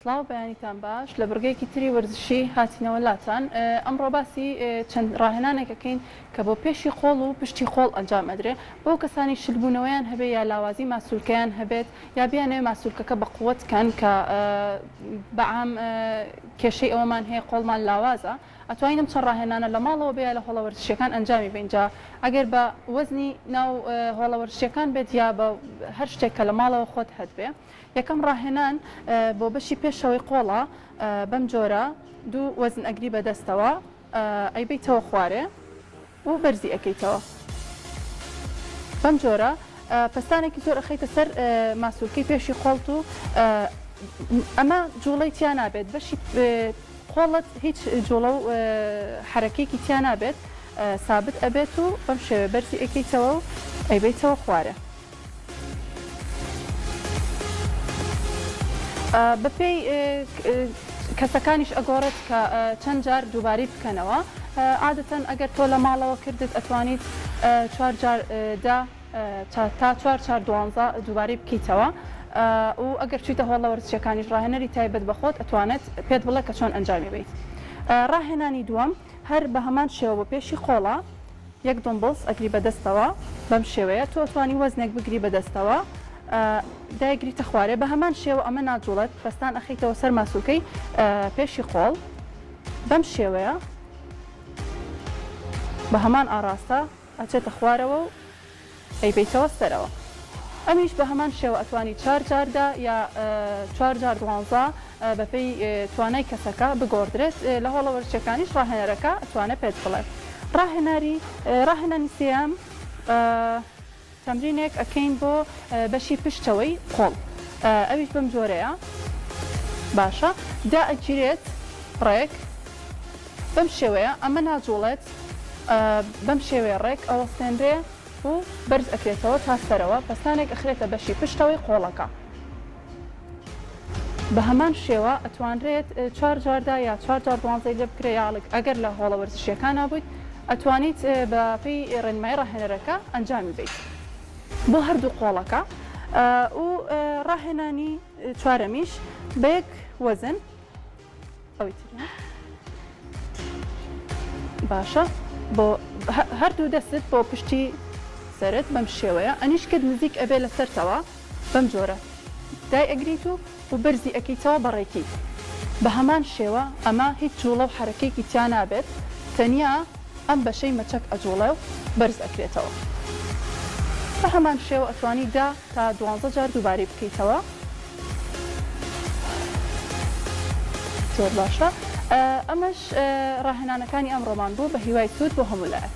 سڵاو بەیانیتان باش لە بڕگەیەکی تری وەرزشی هاتینەوە لاتان ئەمڕۆ باسی چەند ڕاهێنانێکەکەین کە بۆ پێشی خۆڵ و پشتی خۆڵ ئەنجام ئەدرێ بۆ کەسانی شلبوونەوەیان هەبێت یا لاوازی ماسوولکەیان هەبێت یا بیانێ ماسوولکەکە بە قووەتکەن کە بەعام کێشەی ئەوەمان هەیە قۆڵمان لاوازە ئەتوانین چەند ڕاهێنانە لە ماڵەوە بێ لە هۆڵە وەرزشیەکان ئەنجامی بینجا ئەگەر بە وەزنی ناو هۆڵە وەرزشیەکان بێت یا بە هەر شتێک کە لە ماڵەوە خۆت هەبێ یەکەم ڕاهێنان بۆ بەشی پێشەوەی قۆڵە بەم جۆرە دوو وەزن ئەگری بەدەستەوە ئەیبیتەوە خوارێ و بەرزی ئەەکەیتەوە بەم جۆرە پستانێکی زۆر ئەخەیتە سەر ماسوولکەی پێشی خۆڵت و ئەمە جوڵەی تیا نابێت بەشی خۆڵت هیچ جوڵە و حرەکەیەکی تیا نابێت سابت ئەبێت و بەم شێوێ بەرزی ئەەکەیتەوە و ئەیبیتەوە خوارێ بەپێی کەسەکانیش ئەگۆڕێت کە چەند جار دووباری بکەنەوە عادەتەن ئەگەر تۆ لە ماڵەوە کردت ئەتوانیت 4 جار تا 4 12 دووباری بکەیتەوە و ئەگەر چیتە هۆڵە وەرزشیەکانیش ڕاهێنەری تایبەت بەخۆت ئەتوانێت پێت بڵێ کە چۆن ئەنجامی بیت ڕاهێنانی دووەم هەر بە هەمان شێوە بە پێشی خۆڵە یەک دۆمبڵس ئەگری بەدەستەوە بەم شێوەیە تۆ ئەتوانی وەزنێک بگری بەدەستەوە دایگریتە خوارێ بە هەمان شێوە ئەمە ناجوڵێت پستان ئەخیتەوە سەر ماسوولکەی پێشی خۆڵ بەم شێوەیە بە هەمان ئاراستە ئەچێتە خوارەوە و ئەیبیتەوە سەرەوە ئەمیش بە هەمان شێوە ئەتوانی 4 جاردا یا 4 جار 12 بەپێی توانای کەسەکە بگۆڕدرێت لە هۆڵە وەرزشیەکانیش ڕاهێنەرەکە ئەتوانێت پێت بڵێت ڕاهێنانی سێەم تەمرینێک ئەکەین بۆ بەشی پشتەوەی قۆڵ ئەویش بەم جۆرەیە باشە دا ئەگیرێت ڕێک بەم شێوەیە ئەمە ناجوڵێت بەم شێوەیە ڕێک ئەوەستێنرێ و بەرز ئەکرێتەوە تا سەرەوە پستانێک ئەخرێتە بەشی پشتەوەی قۆڵەکە بە هەمان شێوە ئەتوانرێت 4 جاردا یا 4 جار 12 لێ بکرێ یاڵک ئەگەر لە هۆڵە وەرزشیەکان نابوویت ئەتوانیت بەپێی ڕێنمای ڕاهێنەرەکە ئەنجامی بیت بۆ هەردوو قۆڵەکە و ڕاهێنانی چوارەمیش بە یەک وەزن ئەوی باشە بۆ هەردوو دەستت بۆ پشتی سەرت بەم شێوەیە ئەنیش کرد نزیک ئەبێ لە سەرتەوە بەم جۆرە دای ئەگریت و بەرزی ئەەکەیتەوە بەڕێکی بە هەمان شێوە ئەمە هیچ جوڵە و حرەکەیەکی تیا نابێت تەنیا ئەم بەشەی مەچەک ئەجوڵێ و بەرز ئەکرێتەوە بە هەمان شێوە ئەتوانی دا تا 12 جار دووباری بکەیتەوە زۆر باشە ئەمەش ڕاهێنانەکانی ئەمڕۆمان بوو بە هیوای سوود بۆ هەموو لایەک